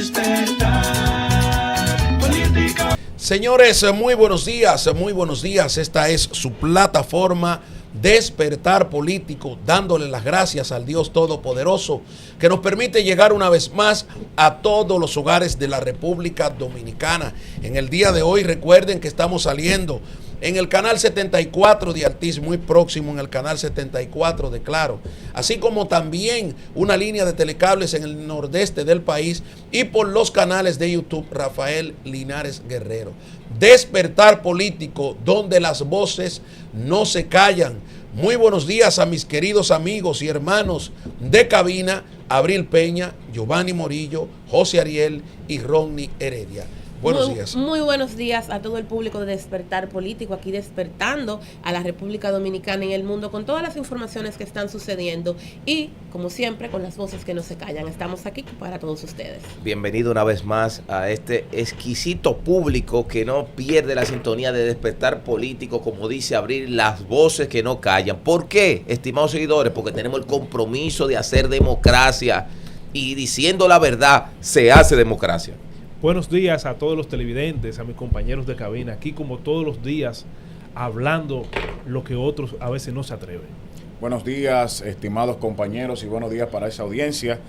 Despertar Político. Señores, muy buenos días, muy buenos días. Esta es su plataforma Despertar Político, dándole las gracias al Dios Todopoderoso que nos permite llegar una vez más a todos los hogares de la República Dominicana. En el día de hoy recuerden que estamos saliendo en el canal 74 de Altiz, muy próximo en el canal 74 de Claro, así como también una línea de telecables en el nordeste del país y por los canales de YouTube Rafael Linares Guerrero. Despertar Político, donde las voces no se callan. Muy buenos días a mis queridos amigos y hermanos de cabina, Abril Peña, Giovanni Morillo, José Ariel y Ronnie Heredia. Buenos días. Muy buenos días a todo el público de Despertar Político, aquí despertando a la República Dominicana y el mundo con todas las informaciones que están sucediendo y, como siempre, con las voces que no se callan. Estamos aquí para todos ustedes. Bienvenido una vez más a este exquisito público que no pierde la sintonía de Despertar Político, como dice Abril, las voces que no callan. ¿Por qué, estimados seguidores? Porque tenemos el compromiso de hacer democracia y diciendo la verdad se hace democracia. Buenos días a todos los televidentes, a mis compañeros de cabina, aquí como todos los días, hablando lo que otros a veces no se atreven. Buenos días, estimados compañeros, y buenos días para esa audiencia,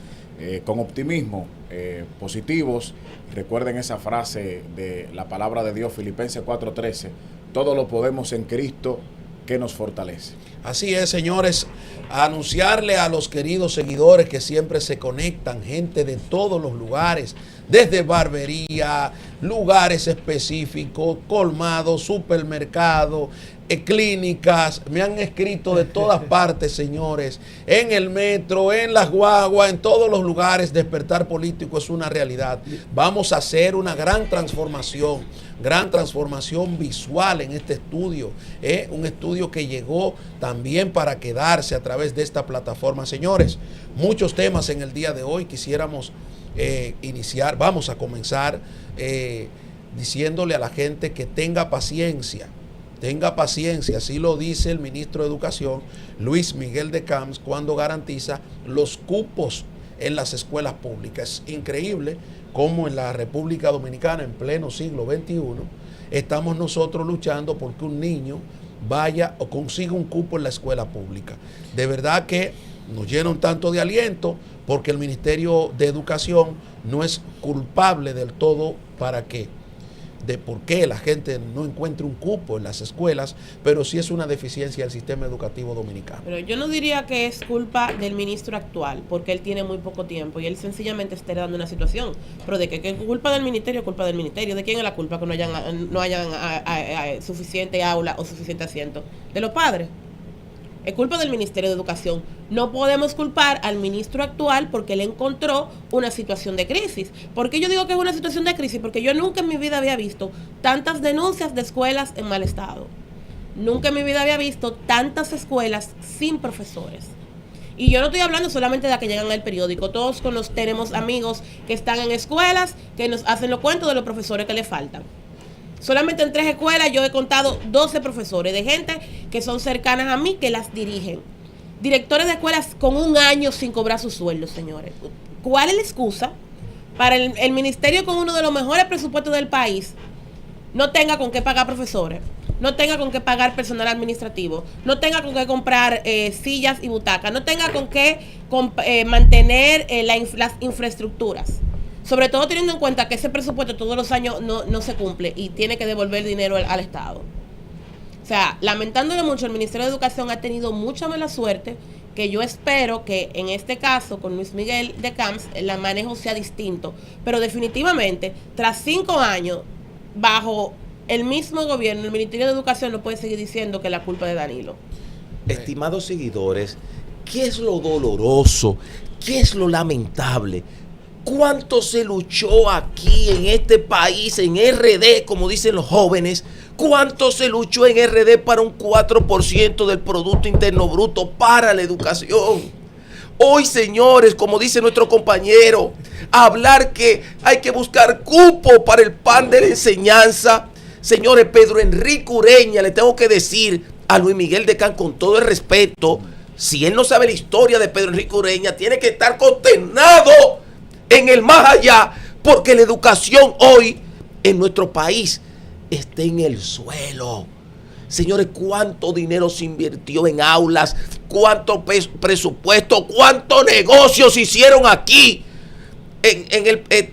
con optimismo, positivos. Recuerden esa frase de la palabra de Dios, Filipenses 4:13, todo lo podemos en Cristo que nos fortalece. Así es, señores, a anunciarle a los queridos seguidores que siempre se conectan, gente de todos los lugares, desde barbería, lugares específicos, colmados, supermercados, clínicas, me han escrito de todas partes, señores, en el metro, en las guaguas, en todos los lugares. Despertar Político es una realidad. Vamos a hacer una gran transformación visual en este estudio, un estudio que llegó también para quedarse a través de esta plataforma. Señores, muchos temas en el día de hoy quisiéramos iniciar. Vamos a comenzar diciéndole a la gente que tenga paciencia, así lo dice el ministro de Educación, Luis Miguel de Camps, cuando garantiza los cupos en las escuelas públicas. Es increíble cómo en la República Dominicana, en pleno siglo XXI, estamos nosotros luchando porque un niño vaya o consiga un cupo en la escuela pública. De verdad que nos llena un tanto de aliento, porque el Ministerio de Educación no es culpable del todo de por qué la gente no encuentra un cupo en las escuelas, pero sí es una deficiencia del sistema educativo dominicano. Pero yo no diría que es culpa del ministro actual, porque él tiene muy poco tiempo y él sencillamente está dando una situación. Pero de que es culpa del ministerio, culpa del ministerio. ¿De quién es la culpa? Que no hayan suficiente aula o suficiente asiento. ¿De los padres? Es culpa del Ministerio de Educación. No podemos culpar al ministro actual porque él encontró una situación de crisis. ¿Por qué yo digo que es una situación de crisis? Porque yo nunca en mi vida había visto tantas denuncias de escuelas en mal estado. Nunca en mi vida había visto tantas escuelas sin profesores. Y yo no estoy hablando solamente de las que llegan al periódico. Todos tenemos amigos que están en escuelas que nos hacen los cuentos de los profesores que les faltan. Solamente en 3 escuelas yo he contado 12 profesores de gente que son cercanas a mí, que las dirigen. Directores de escuelas con 1 año sin cobrar sus sueldos, señores. ¿Cuál es la excusa para el ministerio con uno de los mejores presupuestos del país no tenga con qué pagar profesores, no tenga con qué pagar personal administrativo, no tenga con qué comprar sillas y butacas, no tenga con qué mantener las infraestructuras? Sobre todo teniendo en cuenta que ese presupuesto todos los años no se cumple y tiene que devolver dinero al Estado. O sea, lamentándolo mucho, el Ministerio de Educación ha tenido mucha mala suerte, que yo espero que en este caso con Luis Miguel de Camps el manejo sea distinto. Pero definitivamente, tras 5 años, bajo el mismo gobierno, el Ministerio de Educación no puede seguir diciendo que la culpa es de Danilo. Estimados seguidores, ¿qué es lo doloroso? ¿Qué es lo lamentable? ¿Cuánto se luchó aquí en este país, en RD, como dicen los jóvenes? ¿Cuánto se luchó en RD para un 4% del Producto Interno Bruto para la educación? Hoy, señores, como dice nuestro compañero, hablar que hay que buscar cupo para el pan de la enseñanza. Señores, Pedro Enrique Ureña, le tengo que decir a Luis Miguel de Camps, con todo el respeto, si él no sabe la historia de Pedro Enrique Ureña, tiene que estar condenado en el más allá, porque la educación hoy en nuestro país está en el suelo. Señores, ¿cuánto dinero se invirtió en aulas? ¿Cuánto presupuesto? ¿Cuántos negocios se hicieron aquí?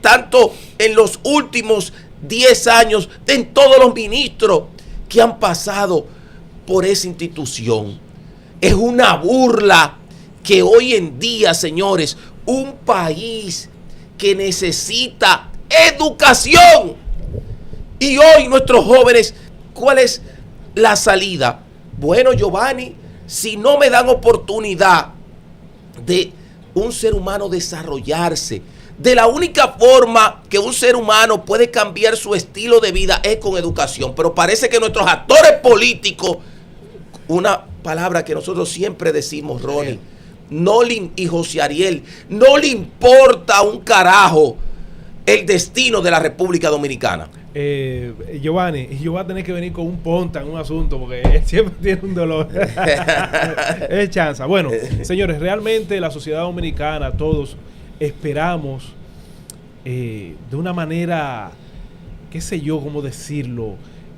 Tanto en los últimos 10 años, en todos los ministros que han pasado por esa institución. Es una burla que hoy en día, señores, un país que necesita educación, y hoy nuestros jóvenes, ¿cuál es la salida? Bueno, Giovanni, si no me dan oportunidad de un ser humano desarrollarse, de la única forma que un ser humano puede cambiar su estilo de vida es con educación. Pero parece que nuestros actores políticos, una palabra que nosotros siempre decimos, Ronnie, y José Ariel, no le importa un carajo el destino de la República Dominicana. Giovanni, yo voy a tener que venir con un ponta en un asunto porque él siempre tiene un dolor. Es chanza. Bueno, señores, realmente la sociedad dominicana, todos esperamos de una manera, qué sé yo, cómo decirlo,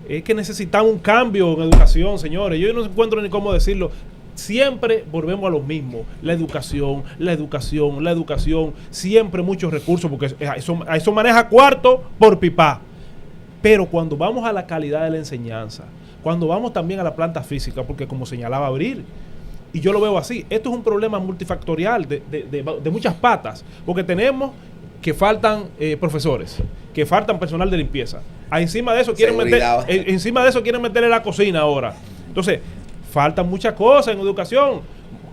es que necesitamos un cambio en educación, señores. Yo no encuentro ni cómo decirlo. Siempre volvemos a lo mismo, la educación, siempre muchos recursos, porque eso maneja cuarto por pipa. Pero cuando vamos a la calidad de la enseñanza, cuando vamos también a la planta física, porque como señalaba Abril, y yo lo veo así, esto es un problema multifactorial de muchas patas, porque tenemos que faltan profesores, que faltan personal de limpieza. Encima de eso quieren meterle la cocina ahora. Entonces, faltan muchas cosas en educación.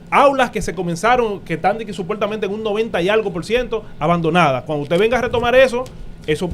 Aulas que se comenzaron, que están supuestamente en un 90 y algo % abandonadas. Cuando usted venga a retomar eso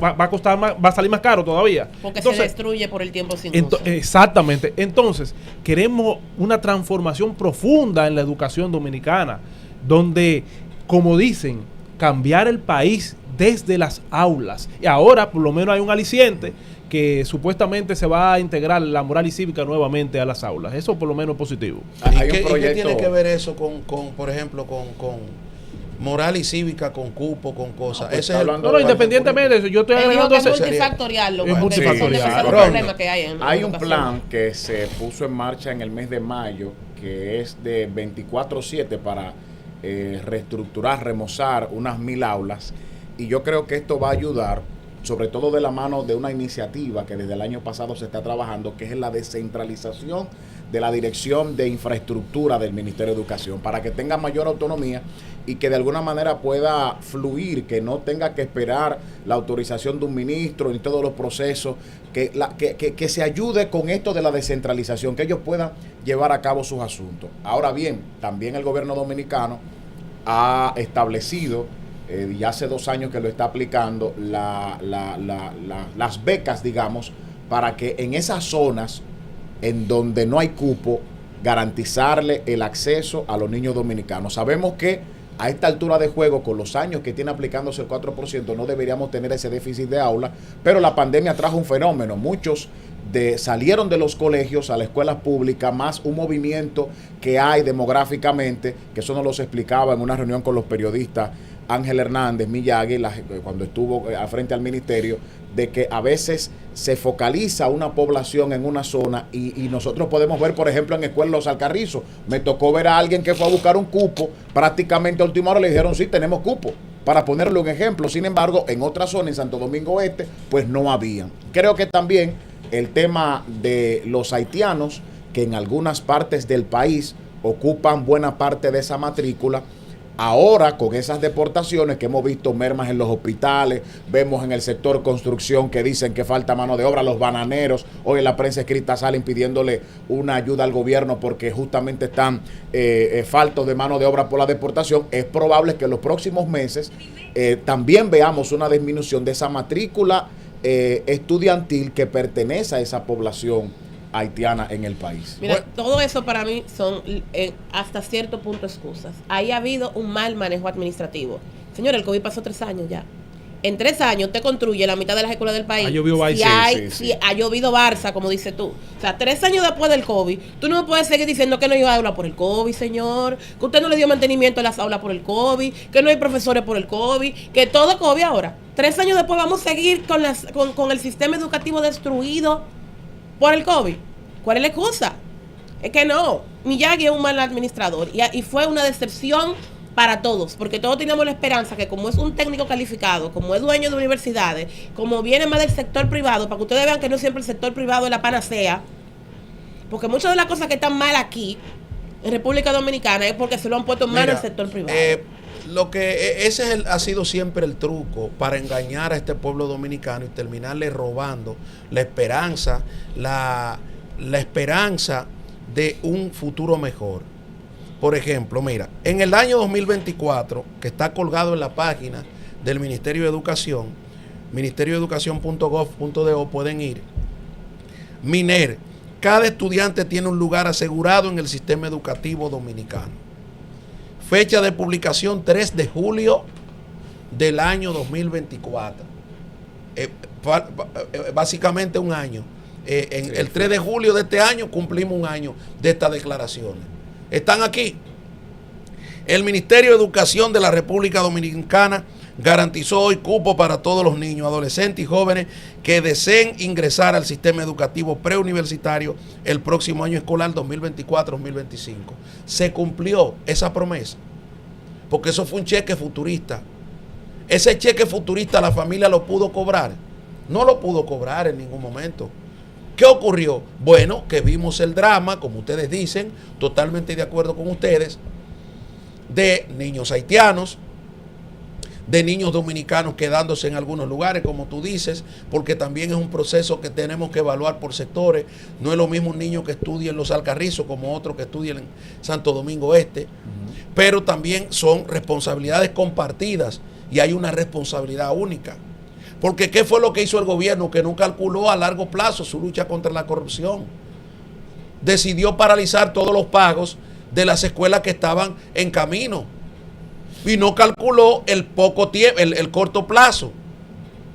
va a costar más, va a salir más caro todavía. Porque se destruye por el tiempo sin uso. Exactamente. Entonces, queremos una transformación profunda en la educación dominicana, donde, como dicen, cambiar el país desde las aulas. Y ahora, por lo menos, hay un aliciente que supuestamente se va a integrar la moral y cívica nuevamente a las aulas. Eso por lo menos es positivo. ¿Y qué tiene que ver eso con por ejemplo, con moral y cívica, con cupo, con cosas? Pues ese es independientemente de eso, yo estoy agregando es multifactorial. Es multifactorial. Problemas que hay en hay un educación. plan que se puso en marcha en el mes de mayo, que es de 24/7 para reestructurar, remozar unas 1000 aulas, y yo creo que esto va a ayudar, sobre todo de la mano de una iniciativa que desde el año pasado se está trabajando, que es la descentralización de la Dirección de Infraestructura del Ministerio de Educación, para que tenga mayor autonomía y que de alguna manera pueda fluir, que no tenga que esperar la autorización de un ministro ni todos los procesos, que se ayude con esto de la descentralización, que ellos puedan llevar a cabo sus asuntos. Ahora bien, también el gobierno dominicano ha establecido, y hace 2 años que lo está aplicando, las becas, digamos, para que en esas zonas en donde no hay cupo, garantizarle el acceso a los niños dominicanos. Sabemos que a esta altura de juego, con los años que tiene aplicándose el 4%, no deberíamos tener ese déficit de aula, pero la pandemia trajo un fenómeno. Muchos salieron de los colegios a las escuelas públicas, más un movimiento que hay demográficamente, que eso nos lo explicaba en una reunión con los periodistas Ángel Hernández Miyagi, cuando estuvo frente al ministerio, de que a veces se focaliza una población en una zona y nosotros podemos ver, por ejemplo, en Escuela Los Alcarrizos. Me tocó ver a alguien que fue a buscar un cupo, prácticamente a última hora le dijeron, sí, tenemos cupo, para ponerle un ejemplo. Sin embargo, en otra zona, en Santo Domingo Este, pues no habían. Creo que también el tema de los haitianos, que en algunas partes del país ocupan buena parte de esa matrícula, ahora con esas deportaciones que hemos visto mermas en los hospitales, vemos en el sector construcción que dicen que falta mano de obra, los bananeros, hoy en la prensa escrita salen pidiéndole una ayuda al gobierno porque justamente están faltos de mano de obra por la deportación. Es probable que en los próximos meses también veamos una disminución de esa matrícula estudiantil que pertenece a esa población haitiana en el país. Mira, todo eso para mí son hasta cierto punto excusas. Ahí ha habido un mal manejo administrativo. Señor, el COVID pasó 3 años ya. en 3 años te construye la mitad de las escuelas del país. Ha llovido si, Barça. si ha llovido Barça, como dices tú. O sea, 3 años después del COVID, tú no puedes seguir diciendo que no hay aula por el COVID, señor, que usted no le dio mantenimiento a las aulas por el COVID, que no hay profesores por el COVID, que todo COVID ahora. 3 años después vamos a seguir con el sistema educativo destruido por el COVID. ¿Cuál es la excusa? Es que no, Miyagi es un mal administrador y fue una decepción para todos, porque todos teníamos la esperanza que como es un técnico calificado, como es dueño de universidades, como viene más del sector privado, para que ustedes vean que no siempre el sector privado es la panacea, porque muchas de las cosas que están mal aquí, en República Dominicana, es porque se lo han puesto en manos del sector privado. Ha sido siempre el truco para engañar a este pueblo dominicano y terminarle robando la esperanza, la esperanza de un futuro mejor. Por ejemplo, mira, en el año 2024, que está colgado en la página del Ministerio de Educación, ministerioeducacion.gov.do, pueden ir. MINER, cada estudiante tiene un lugar asegurado en el sistema educativo dominicano. Fecha de publicación 3 de julio del año 2024. Básicamente un año. El 3 de julio de este año cumplimos un año de estas declaraciones. Están aquí. El Ministerio de Educación de la República Dominicana garantizó hoy cupo para todos los niños, adolescentes y jóvenes que deseen ingresar al sistema educativo preuniversitario el próximo año escolar 2024-2025. Se cumplió esa promesa, porque eso fue un cheque futurista. Ese cheque futurista la familia lo pudo cobrar. No lo pudo cobrar en ningún momento. ¿Qué ocurrió? Bueno, que vimos el drama, como ustedes dicen, totalmente de acuerdo con ustedes, de niños haitianos, de niños dominicanos quedándose en algunos lugares, como tú dices, porque también es un proceso que tenemos que evaluar por sectores. No es lo mismo un niño que estudie en Los Alcarrizos como otro que estudie en Santo Domingo Este, pero también son responsabilidades compartidas y hay una responsabilidad única. Porque ¿qué fue lo que hizo el gobierno? Que no calculó a largo plazo su lucha contra la corrupción. Decidió paralizar todos los pagos de las escuelas que estaban en camino. Y no calculó el poco tiempo, el corto plazo.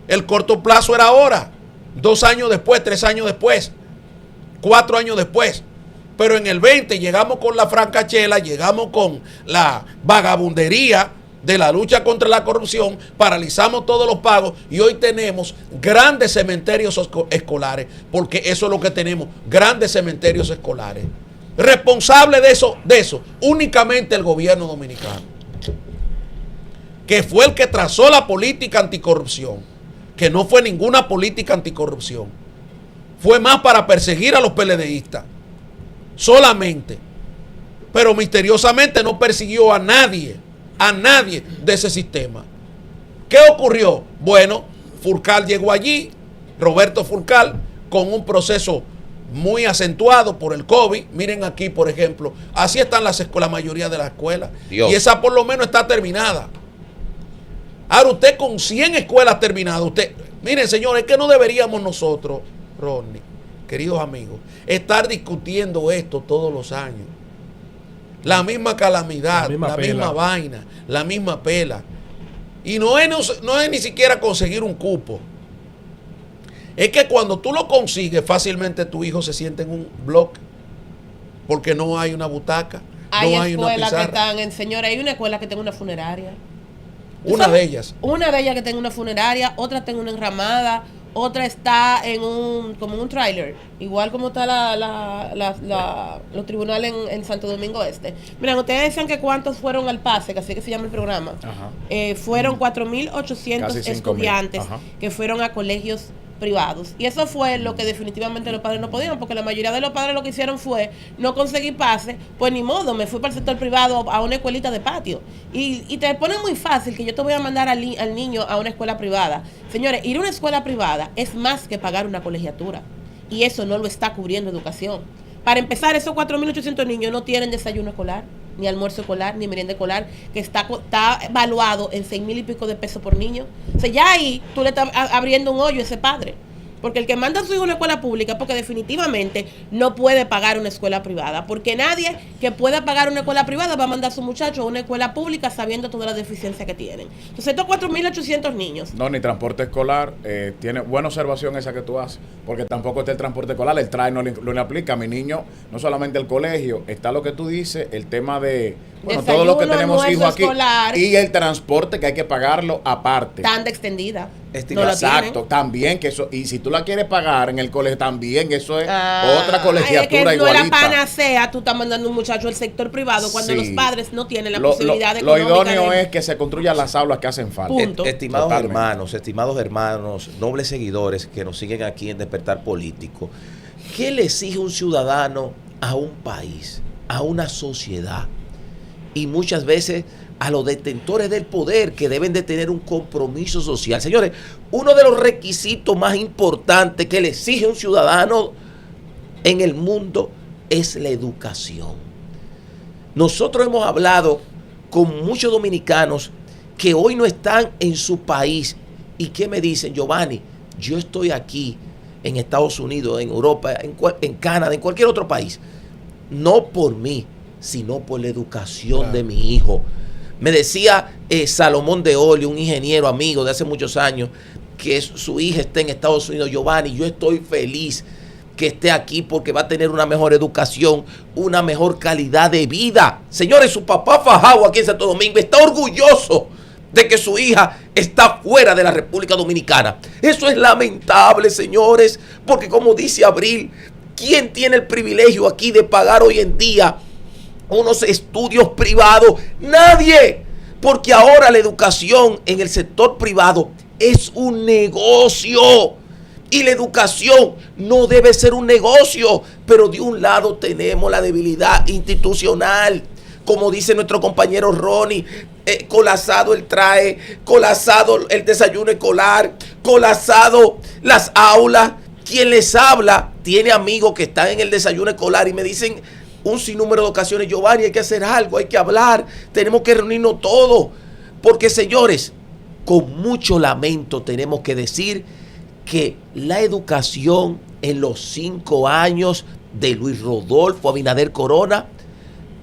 El corto plazo era ahora. 2 años después, 3 años después, 4 años después. Pero en el 20 llegamos con la francachela, llegamos con la vagabundería de la lucha contra la corrupción, paralizamos todos los pagos y hoy tenemos grandes cementerios escolares, porque eso es lo que tenemos, grandes cementerios escolares. Responsable de eso, únicamente el gobierno dominicano, que fue el que trazó la política anticorrupción, que no fue ninguna política anticorrupción, fue más para perseguir a los PLDistas, solamente, pero misteriosamente no persiguió a nadie de ese sistema. ¿Qué ocurrió? Bueno, Furcal llegó allí, Roberto Furcal, con un proceso muy acentuado por el COVID. Miren aquí, por ejemplo, así están la mayoría de las escuelas. Dios. Y esa por lo menos está terminada. Ahora usted con 100 escuelas terminadas, miren señores, es que no deberíamos nosotros, Rodney, queridos amigos, estar discutiendo esto todos los años. La misma calamidad, la misma vaina, la misma pela. Y no es ni siquiera conseguir un cupo. Es que cuando tú lo consigues, fácilmente tu hijo se siente en un bloque, porque no hay una butaca, hay no hay una escuelas pizarra. que están, señora, hay una escuela que tiene una funeraria. Una de ellas. Una de ellas que tiene una funeraria, otra tiene una enramada, otra está como en un tráiler, igual como está los tribunales en Santo Domingo Este. Miren, ustedes decían que cuántos fueron al pase, que así que se llama el programa. Fueron 4.800 estudiantes que fueron a colegios privados. Y eso fue lo que definitivamente los padres no podían, porque la mayoría de los padres lo que hicieron fue no conseguir pase, pues ni modo, me fui para el sector privado a una escuelita de patio. Y te pone muy fácil que yo te voy a mandar al niño a una escuela privada. Señores, ir a una escuela privada es más que pagar una colegiatura. Y eso no lo está cubriendo educación. Para empezar, esos 4.800 niños no tienen desayuno escolar, ni almuerzo escolar, ni merienda escolar, que está evaluado en 6,000 y pico de pesos por niño. O sea, ya ahí tú le estás abriendo un hoyo a ese padre. Porque el que manda a su hijo a una escuela pública, porque definitivamente no puede pagar una escuela privada. Porque nadie que pueda pagar una escuela privada va a mandar a su muchacho a una escuela pública sabiendo todas las deficiencias que tienen. Entonces, estos 4.800 niños. No, ni transporte escolar. Tiene buena observación esa que tú haces, porque tampoco está el transporte escolar. El TRAE no le aplica a mi niño, no solamente el colegio, está lo que tú dices, el tema de, bueno, todos los que tenemos hijos aquí, escolar, y el transporte que hay que pagarlo aparte. Tanda extendida. Estimado. No lo Exacto, tienen. también que eso, y si tú la quieres pagar en el colegio también, eso es otra colegiatura es que no igualita. es la panacea, tú estás mandando un muchacho al sector privado cuando Sí. los padres no tienen la Lo posibilidad idóneo económica es que se construyan las aulas que hacen falta. Punto. Estimados Totalmente. estimados hermanos, nobles seguidores que nos siguen aquí en Despertar Político, ¿qué le exige un ciudadano a un país, a una sociedad? Y muchas veces a los detentores del poder, que deben de tener un compromiso social. Señores, uno de los requisitos más importantes que le exige un ciudadano en el mundo es la educación. Nosotros hemos hablado con muchos dominicanos que hoy no están en su país y que me dicen: Giovanni, yo estoy aquí en Estados Unidos, en Europa, en Canadá, en cualquier otro país, no por mí, sino por la educación de mi hijo. Me decía Salomón de Oli, un ingeniero amigo de hace muchos años, que su hija está en Estados Unidos. Giovanni, yo estoy feliz que esté aquí porque va a tener una mejor educación, una mejor calidad de vida. Señores, su papá fajado aquí en Santo Domingo está orgulloso de que su hija está fuera de la República Dominicana. Eso es lamentable, señores, porque como dice Abril, ¿quién tiene el privilegio aquí de pagar hoy en día unos estudios privados? Nadie, porque ahora la educación en el sector privado es un negocio y la educación no debe ser un negocio. Pero de un lado tenemos la debilidad institucional, como dice nuestro compañero Ronnie, colapsado el TRAE, colapsado el desayuno escolar, colapsado las aulas. Quien les habla tiene amigos que están en el desayuno escolar y me dicen un sinnúmero de ocasiones: Giovanni, hay que hacer algo, hay que hablar, tenemos que reunirnos todos. Porque, señores, con mucho lamento tenemos que decir que la educación en los 5 años de Luis Rodolfo Abinader Corona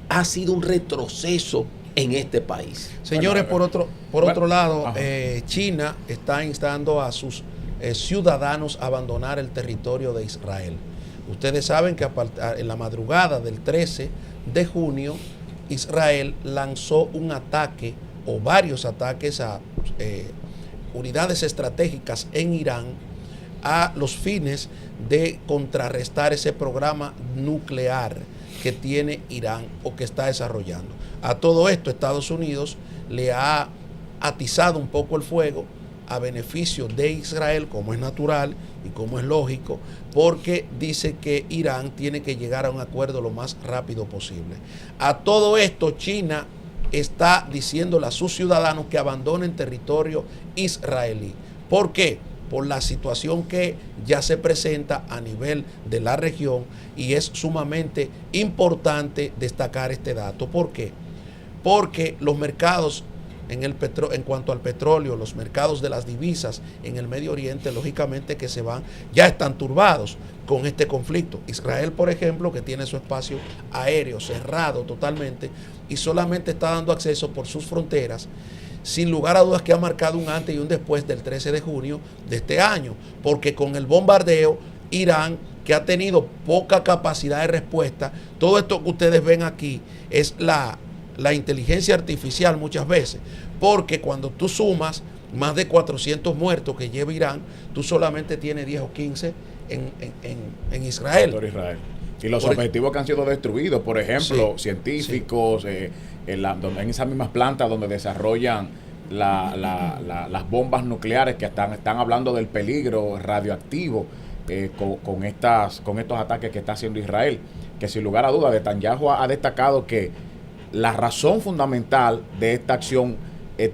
ha sido un retroceso en este país. Señores, por otro lado, ajá. China está instando a sus ciudadanos a abandonar el territorio de Israel. Ustedes saben que en la madrugada del 13 de junio, Israel lanzó un ataque o varios ataques a unidades estratégicas en Irán a los fines de contrarrestar ese programa nuclear que tiene Irán o que está desarrollando. A todo esto, Estados Unidos le ha atizado un poco el fuego a beneficio de Israel, como es natural y como es lógico, porque dice que Irán tiene que llegar a un acuerdo lo más rápido posible. A todo esto, China está diciéndole a sus ciudadanos que abandonen territorio israelí. ¿Por qué? Por la situación que ya se presenta a nivel de la región, y es sumamente importante destacar este dato. ¿Por qué? Porque los mercados en cuanto al petróleo, los mercados de las divisas en el Medio Oriente, lógicamente que ya están turbados con este conflicto. Israel, por ejemplo, que tiene su espacio aéreo cerrado totalmente y solamente está dando acceso por sus fronteras, sin lugar a dudas que ha marcado un antes y un después del 13 de junio de este año, porque con el bombardeo, Irán, que ha tenido poca capacidad de respuesta, todo esto que ustedes ven aquí es la inteligencia artificial muchas veces, porque cuando tú sumas más de 400 muertos que lleva Irán, tú solamente tienes 10 o 15 en Israel. Y los objetivos que han sido destruidos, por ejemplo, Sí, científicos, en esas mismas plantas donde desarrollan las bombas nucleares, que están hablando del peligro radioactivo con estos ataques que está haciendo Israel, que sin lugar a dudas Netanyahu ha destacado que la razón fundamental de esta acción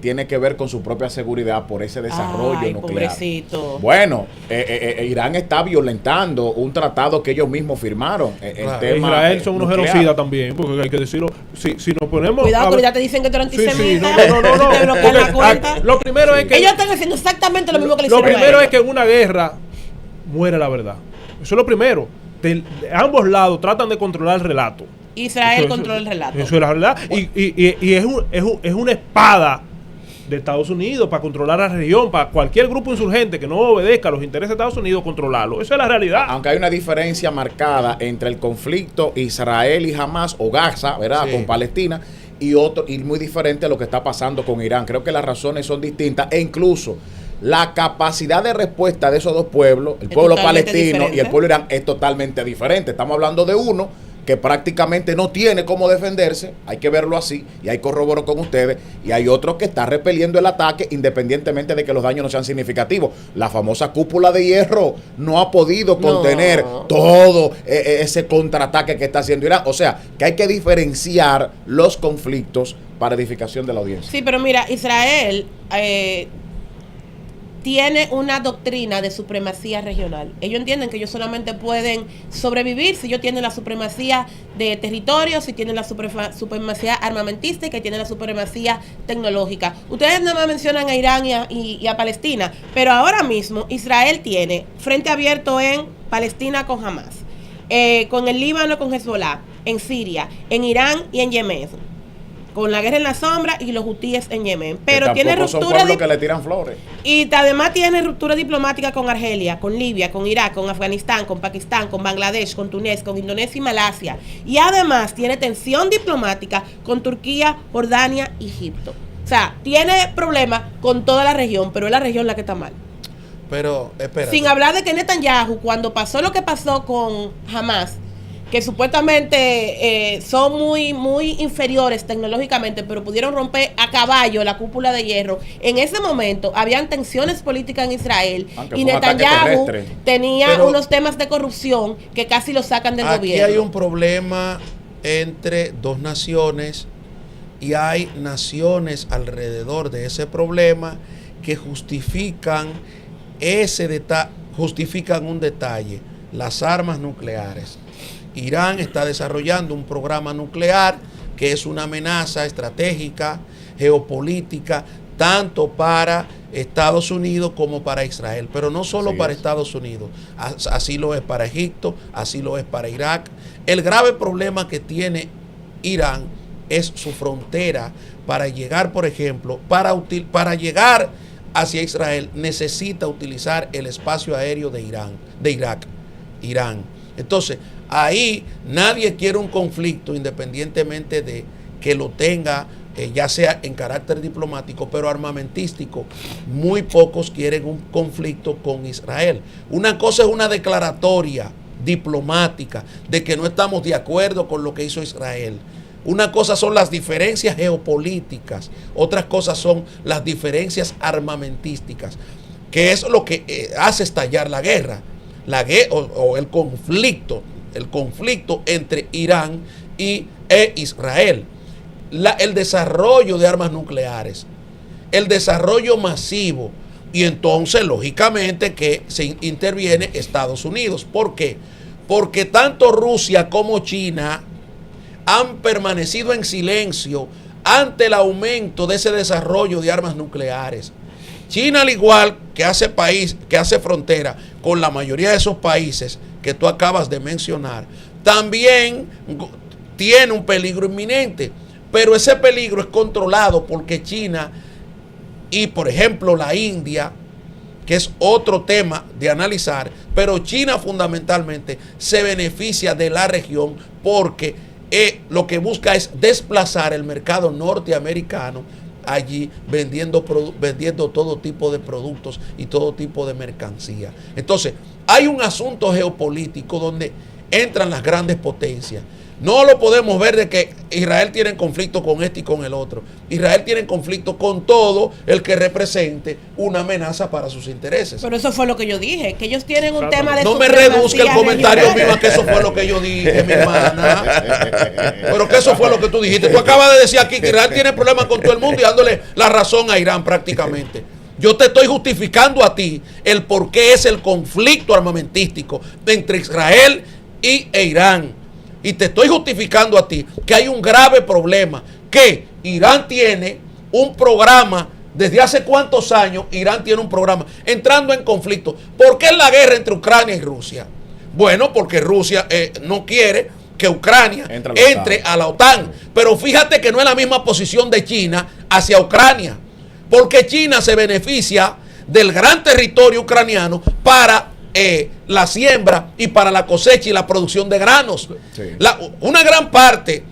tiene que ver con su propia seguridad por ese desarrollo nuclear. Pobrecito. Bueno, Irán está violentando un tratado que ellos mismos firmaron. Israel son unos genocidas también, porque hay que decirlo. Si nos ponemos. Cuidado, que ya te dicen que tú eres antisemita. No. Te bloquean la cuenta. Lo primero es que ellos están haciendo exactamente lo mismo que le lo hicieron a primero ellos. es que en una guerra muere la verdad. Eso es lo primero. De ambos lados tratan de controlar el relato. Israel controla el relato. Eso es la verdad. Y es una espada de Estados Unidos para controlar la región, para cualquier grupo insurgente que no obedezca a los intereses de Estados Unidos, controlarlo. Eso es la realidad. Aunque hay una diferencia marcada entre el conflicto Israel y Hamas o Gaza, ¿verdad? Sí. Con Palestina y muy diferente a lo que está pasando con Irán. Creo que las razones son distintas e incluso la capacidad de respuesta de esos dos pueblos, el Es pueblo totalmente palestino y el diferente. pueblo irán, es totalmente diferente. Estamos hablando de uno que prácticamente no tiene cómo defenderse, hay que verlo así, y ahí corroboro con ustedes, y hay otro que está repeliendo el ataque independientemente de que los daños no sean significativos. La famosa cúpula de hierro no ha podido contener todo ese contraataque que está haciendo Irán. O sea, que hay que diferenciar los conflictos para edificación de la audiencia. Sí, pero mira, Israel tiene una doctrina de supremacía regional. Ellos entienden que ellos solamente pueden sobrevivir si ellos tienen la supremacía de territorio, si tienen la supremacía armamentista y que tienen la supremacía tecnológica. Ustedes nada más mencionan a Irán y a Palestina, pero ahora mismo Israel tiene frente abierto en Palestina con Hamas, con el Líbano con Hezbollah, en Siria, en Irán y en Yemen, con la guerra en la sombra y los hutíes en Yemen. Pero que tiene tampoco son ruptura pueblos que le tiran flores. y además tiene ruptura diplomática con Argelia, con Libia, con Irak, con Afganistán, con Pakistán, con Bangladesh, con Túnez, con Indonesia y Malasia. Y además tiene tensión diplomática con Turquía, Jordania y Egipto. O sea, tiene problemas con toda la región, pero es la región la que está mal. Pero, espera. Sin hablar de que Netanyahu, cuando pasó lo que pasó con Hamas, que supuestamente son muy inferiores tecnológicamente, pero pudieron romper a caballo la cúpula de hierro. En ese momento habían tensiones políticas en Israel Aunque y fue un ataque Netanyahu terrestre. tenía Pero unos temas de corrupción que casi lo sacan del Aquí gobierno. hay un problema entre dos naciones y hay naciones alrededor de ese problema que justifican justifican un detalle: las armas nucleares. Irán está desarrollando un programa nuclear que es una amenaza estratégica, geopolítica, tanto para Estados Unidos como para Israel, pero no solo Así para es. Estados Unidos, así lo es para Egipto, así lo es para Irak. El grave problema que tiene Irán es su frontera. Para llegar, por ejemplo, para llegar hacia Israel necesita utilizar el espacio aéreo de Irán. Entonces, ahí nadie quiere un conflicto independientemente de que lo tenga, ya sea en carácter diplomático, pero armamentístico. Muy pocos quieren un conflicto con Israel. Una cosa es una declaratoria diplomática de que no estamos de acuerdo con lo que hizo Israel. Una cosa son las diferencias geopolíticas, otras cosas son las diferencias armamentísticas, que es lo que hace estallar la guerra. O el conflicto entre Irán e Israel. El desarrollo de armas nucleares, el desarrollo masivo, y entonces lógicamente que se interviene Estados Unidos. ¿Por qué? Porque tanto Rusia como China han permanecido en silencio ante el aumento de ese desarrollo de armas nucleares. China, al igual que hace frontera con la mayoría de esos países que tú acabas de mencionar, también tiene un peligro inminente, pero ese peligro es controlado porque China y, por ejemplo, la India, que es otro tema de analizar, pero China fundamentalmente se beneficia de la región porque lo que busca es desplazar el mercado norteamericano allí vendiendo todo tipo de productos y todo tipo de mercancía. Entonces, hay un asunto geopolítico donde entran las grandes potencias. No lo podemos ver de que Israel tiene conflicto con este y con el otro. Israel tiene conflicto con todo el que represente una amenaza para sus intereses. Pero eso fue lo que yo dije, que ellos tienen un Exacto. tema de No me supremacía reduzca el comentario regional. mío a que eso fue lo que yo dije, mi hermana. Pero que eso fue lo que tú dijiste. Tú acabas de decir aquí que Israel tiene problemas con todo el mundo y dándole la razón a Irán prácticamente. Yo te estoy justificando a ti el por qué es el conflicto armamentístico entre Israel e Irán. Y te estoy justificando a ti que hay un grave problema, que Irán tiene un programa ¿Desde hace cuántos años Irán tiene un programa entrando en conflicto? ¿Por qué es la guerra entre Ucrania y Rusia? Bueno, porque Rusia no quiere que Ucrania entre a la OTAN. Pero fíjate que no es la misma posición de China hacia Ucrania, porque China se beneficia del gran territorio ucraniano para la siembra y para la cosecha y la producción de granos. Sí. Una gran parte,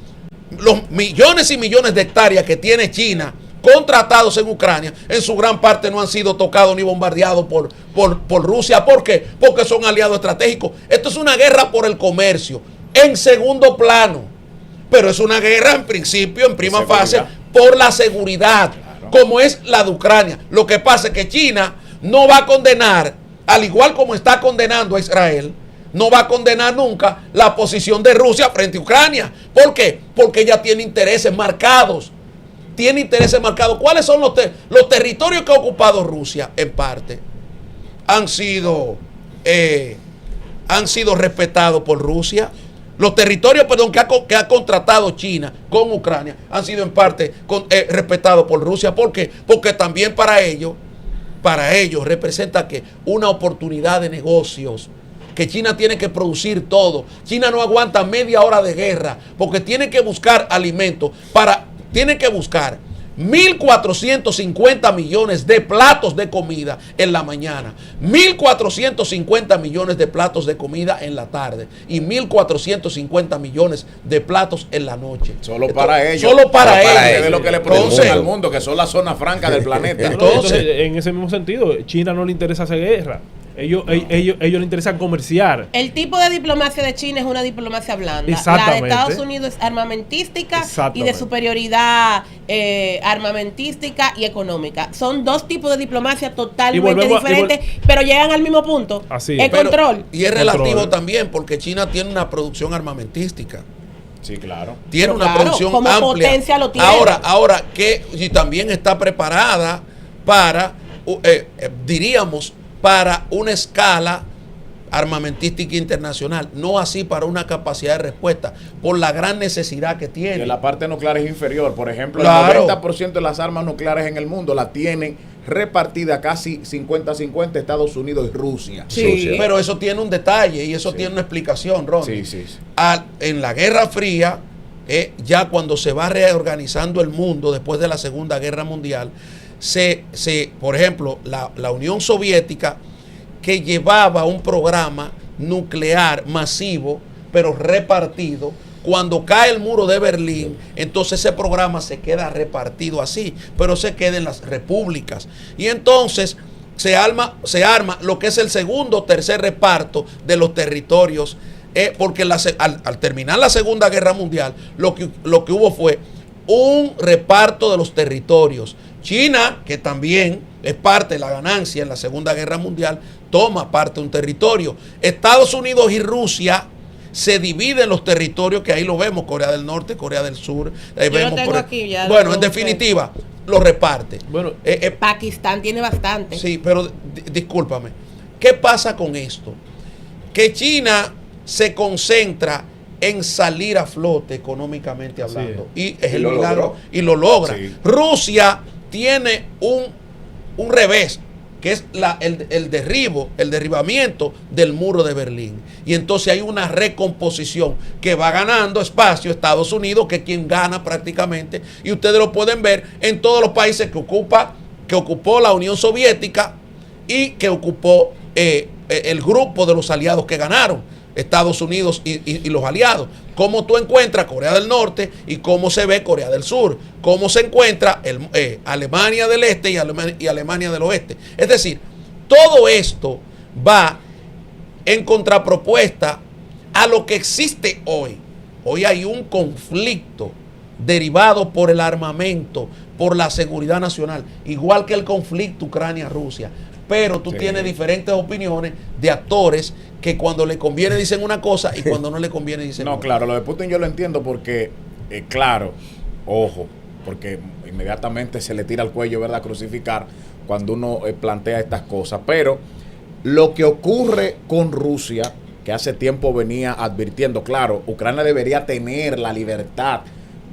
los millones y millones de hectáreas que tiene China contratados en Ucrania, en su gran parte no han sido tocados ni bombardeados por Rusia. ¿Por qué? Porque son aliados estratégicos. Esto es una guerra por el comercio, en segundo plano, pero es una guerra en principio, en prima fase, por la seguridad, como es la de Ucrania. Lo que pasa es que China no va a condenar, al igual como está condenando a Israel, no va a condenar nunca la posición de Rusia frente a Ucrania. ¿Por qué? Porque ella tiene intereses marcados. Tiene intereses marcados. ¿Cuáles son los territorios que ha ocupado Rusia? En parte han sido respetados por Rusia. Los territorios, perdón, que ha contratado China con Ucrania han sido en parte respetados por Rusia. ¿Por qué? Porque también para ellos representa que una oportunidad de negocios, que China tiene que producir todo. China no aguanta media hora de guerra porque tiene que buscar alimentos tiene que buscar 1.450 millones de platos de comida en la mañana, 1.450 millones de platos de comida en la tarde y 1.450 millones de platos en la noche. Solo para ellos. Solo para ellos. Es lo que le producen al mundo, que son la zona franca del planeta. Entonces, en ese mismo sentido, China no le interesa hacer guerra. Ellos le interesan comerciar. El tipo de diplomacia de China es una diplomacia blanda. Exactamente. La de Estados Unidos es armamentística y de superioridad armamentística y económica. Son dos tipos de diplomacia totalmente diferentes, pero llegan al mismo punto. Así el control. Y es relativo también, porque China tiene una producción armamentística. Sí, claro. Tiene Pero una producción como amplia. potencia lo tiene. Ahora que y también está preparada para, diríamos, para una escala armamentística internacional, no así para una capacidad de respuesta, por la gran necesidad que tiene. Que la parte nuclear es inferior. Por ejemplo, Claro. el 90% de las armas nucleares en el mundo la tienen repartida casi 50-50 Estados Unidos y Rusia. Sí. Pero eso tiene un detalle y eso tiene una explicación, Ron. Sí. En la Guerra Fría, ya cuando se va reorganizando el mundo después de la Segunda Guerra Mundial, por ejemplo, la Unión Soviética, que llevaba un programa nuclear masivo, pero repartido, cuando cae el muro de Berlín, entonces ese programa se queda repartido así, pero se queda en las repúblicas. Y entonces se arma lo que es el segundo o tercer reparto de los territorios, porque al terminar la Segunda Guerra Mundial, lo que hubo fue un reparto de los territorios. China, que también es parte de la ganancia en la Segunda Guerra Mundial, toma parte de un territorio. Estados Unidos y Rusia se dividen los territorios, que ahí lo vemos, Corea del Norte, Corea del Sur. Bueno, en definitiva, lo reparte. Bueno, Pakistán tiene bastante. Sí, pero discúlpame. ¿Qué pasa con esto? Que China se concentra en salir a flote económicamente hablando. Y es el milagro y lo logra. Sí. Rusia tiene un revés, que es el derribamiento del muro de Berlín. Y entonces hay una recomposición que va ganando espacio Estados Unidos, que es quien gana prácticamente. Y ustedes lo pueden ver en todos los países que ocupó la Unión Soviética y que ocupó el grupo de los aliados que ganaron. Estados Unidos y los aliados. Cómo tú encuentras Corea del Norte y cómo se ve Corea del Sur. Cómo se encuentra Alemania del Este y Alemania del Oeste. Es decir, todo esto va en contrapropuesta a lo que existe hoy. Hoy hay un conflicto derivado por el armamento, por la seguridad nacional, igual que el conflicto Ucrania-Rusia. Pero tú tienes diferentes opiniones de actores que cuando le conviene dicen una cosa y cuando no le conviene dicen otra. No, claro, lo de Putin yo lo entiendo porque, claro, ojo, porque inmediatamente se le tira al cuello, ¿verdad?, crucificar cuando uno plantea estas cosas. Pero lo que ocurre con Rusia, que hace tiempo venía advirtiendo, claro, Ucrania debería tener la libertad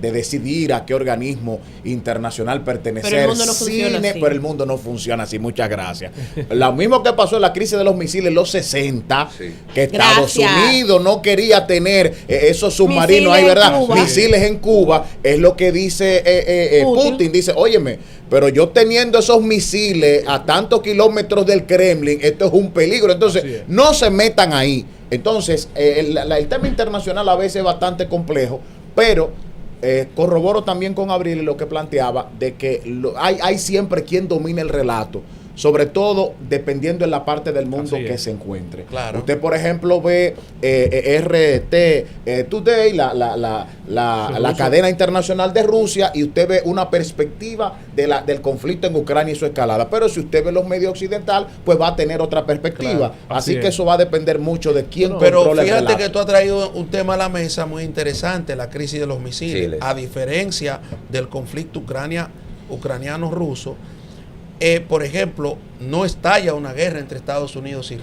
de decidir a qué organismo internacional pertenecer. Pero el mundo no funciona así. Pero el mundo no funciona así. Muchas gracias. Lo mismo que pasó en la crisis de los misiles en los 60, que Estados Unidos no quería tener esos submarinos ahí, ¿verdad? Misiles en Cuba, es lo que dice Putin. Dice, óyeme, pero yo teniendo esos misiles a tantos kilómetros del Kremlin, esto es un peligro. Entonces, no se metan ahí. Entonces, el tema internacional a veces es bastante complejo, pero corroboro también con Abril lo que planteaba, de que hay siempre quien domina el relato, sobre todo dependiendo en la parte del mundo que se encuentre. Claro. Usted, por ejemplo, ve RT Today, la cadena internacional de Rusia, y usted ve una perspectiva del conflicto en Ucrania y su escalada. Pero si usted ve los medios occidentales, pues va a tener otra perspectiva. Claro, así que es. Eso va a depender mucho de quién Pero controla el fíjate relato. que tú has traído un tema a la mesa muy interesante, la crisis de los misiles. A diferencia del conflicto ucraniano-ruso, por ejemplo, no estalla una guerra entre Estados Unidos y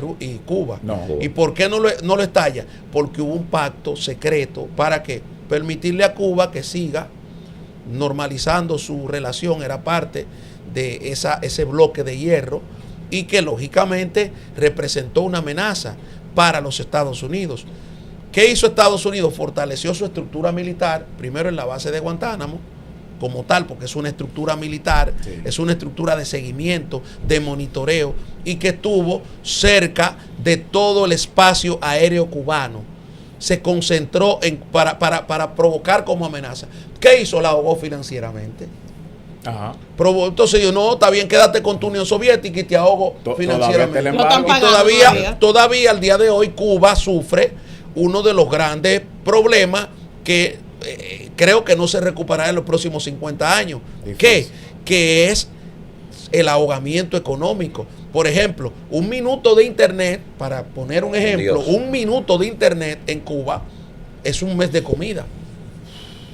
Cuba. No. ¿Y por qué no lo estalla? Porque hubo un pacto secreto para que permitirle a Cuba que siga normalizando su relación, era parte de ese bloque de hierro, y que lógicamente representó una amenaza para los Estados Unidos. ¿Qué hizo Estados Unidos? Fortaleció su estructura militar, primero en la base de Guantánamo, como tal, porque es una estructura militar, es una estructura de seguimiento, de monitoreo, y que estuvo cerca de todo el espacio aéreo cubano. Se concentró para provocar como amenaza. ¿Qué hizo? La ahogó financieramente. Ajá. Entonces yo, no, está bien, quédate con tu Unión Soviética y te ahogo financieramente. Todavía Y todavía al día de hoy Cuba sufre uno de los grandes problemas que creo que no se recuperará en los próximos 50 años. Que es el ahogamiento económico. Por ejemplo, un minuto de internet, para poner un ejemplo, un minuto de internet en Cuba es un mes de comida.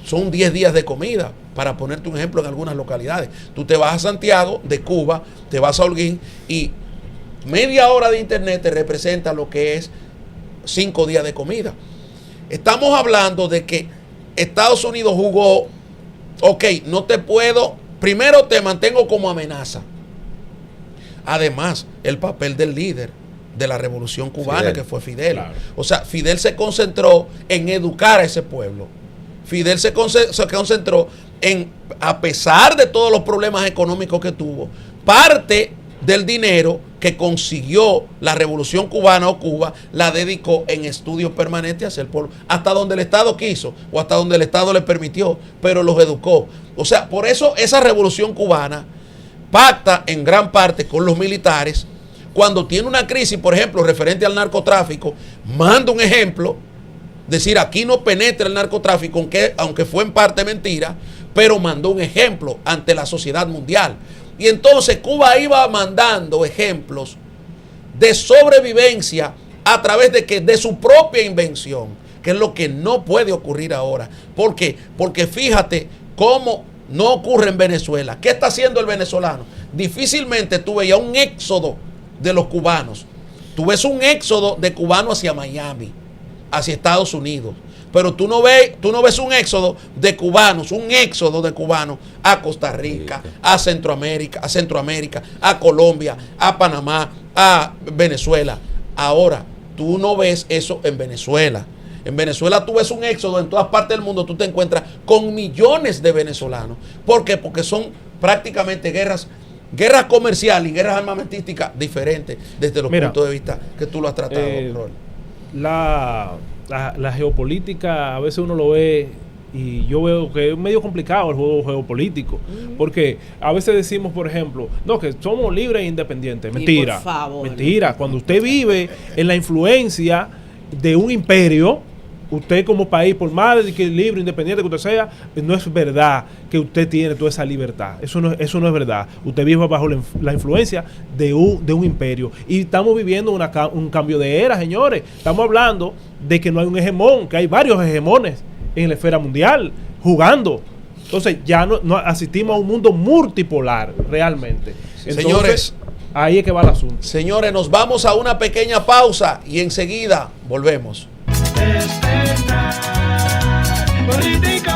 Son 10 días de comida, para ponerte un ejemplo en algunas localidades. Tú te vas a Santiago de Cuba, te vas a Holguín, y media hora de internet te representa lo que es 5 días de comida. Estamos hablando de que Estados Unidos jugó, no te puedo, primero te mantengo como amenaza. Además, el papel del líder de la revolución cubana, que fue Fidel. Claro. O sea, Fidel se concentró en educar a ese pueblo. Fidel se concentró en, a pesar de todos los problemas económicos que tuvo, parte del dinero que consiguió la revolución cubana o Cuba la dedicó en estudios permanentes hacia el pueblo, hasta donde el Estado quiso o hasta donde el Estado le permitió, pero los educó. O sea, por eso esa revolución cubana pacta en gran parte con los militares. Cuando tiene una crisis, por ejemplo, referente al narcotráfico, manda un ejemplo, decir, aquí no penetra el narcotráfico, aunque fue en parte mentira, pero mandó un ejemplo ante la sociedad mundial. Y entonces Cuba iba mandando ejemplos de sobrevivencia a través de su propia invención, que es lo que no puede ocurrir ahora. ¿Por qué? Porque fíjate cómo no ocurre en Venezuela. ¿Qué está haciendo el venezolano? Difícilmente tú veías un éxodo de los cubanos. Tú ves un éxodo de cubanos hacia Miami, hacia Estados Unidos. Pero tú no ves un éxodo de cubanos a Costa Rica, a Centroamérica, a Colombia, a Panamá, a Venezuela. Ahora, tú no ves eso en Venezuela. En Venezuela tú ves un éxodo, en todas partes del mundo tú te encuentras con millones de venezolanos. ¿Por qué? Porque son prácticamente guerras comerciales y guerras armamentísticas diferentes desde los puntos de vista que tú lo has tratado, Rol. La geopolítica, a veces uno lo ve y yo veo que es medio complicado el juego geopolítico, porque a veces decimos, por ejemplo, no, que somos libres e independientes. Mentira, por favor, mentira. Cuando usted vive en la influencia de un imperio, usted como país, por más de que libre, independiente que usted sea, no es verdad que usted tiene toda esa libertad. Eso no es verdad. Usted vive bajo la influencia de un imperio. Y estamos viviendo un cambio de era, señores. Estamos hablando de que no hay un hegemón, que hay varios hegemones en la esfera mundial jugando. Entonces ya no asistimos a un mundo multipolar realmente. Entonces, señores, ahí es que va el asunto. Señores, nos vamos a una pequeña pausa y enseguida volvemos. Política.